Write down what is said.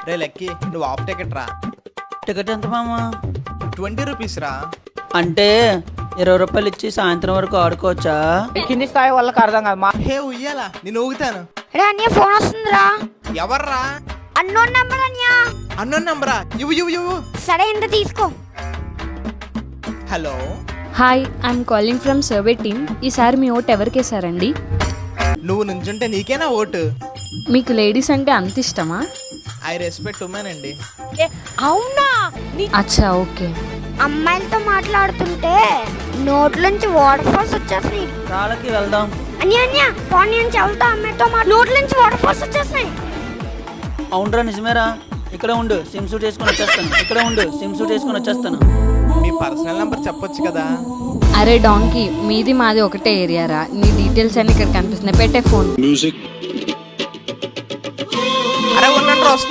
రే lucky నువ్వు half ticket రా. Ticket ఎంత మామ? 20 రూపీస్ రా. అంటే 20 రూపాయలు ఇచ్చి సాయంత్రం వరకు ఆడుకోవచ్చా? కింది స్థాయి వాళ్ళకి అర్థం కాదు. హే ఉయ్యాలా నేను ఊగుతాను. రే అన్నయ్య ఫోన్ వస్తుందిరా. ఎవర్రా? అన్నోన్ నంబర్ అన్నయ్య. అన్నోన్ నంబరా? ఇవ్వు ఇవ్వు ఇవ్వు. సరే ఇంత తీసుకో. Hello hi, I'm calling from survey team. ఈసారి మీ ఓట్ ఎవరికేసారండి? నువ్వు నుంచుంటే నీకేనా ఓటు? మీకు లేడీస్ అంటే అంత ఇష్టమా? ఐ రెస్పెక్ట్ ఉమెన్ అండి. అవునా? అచ్చా ఓకే. అమ్మాయిలతో మాట్లాడుతుంటే నోట్లోంచి వాటర్ ఫాల్స్ వచ్చేస్తున్నాయి. రాళ్ళకి వెళ్దాం. అన్య ఫోన్ నుంచి వెళ్తా అమ్మాయితో నోట్లోంచి వాటర్ ఫాల్స్ వచ్చేస్తున్నాయి. అవునరా నిజమేరా. ఇక్కడ ఉండు, సిమ్ సూట్ వేసుకొని వచ్చేస్తాను. ఇక్కడ ఉండు, సిమ్ సూట్ వేసుకొని వచ్చేస్తాను. మీ పర్సనల్ నంబర్ చెప్పొచ్చు కదా. అరే డాంకీ, మీది మాది ఒకటే ఏరియారా. నీ డీటెయిల్స్ అన్ని ఇక్కడ కనిపిస్తున్నాయి. పెట్టే ఫోన్. అరే ఉండండి వస్తున్నా.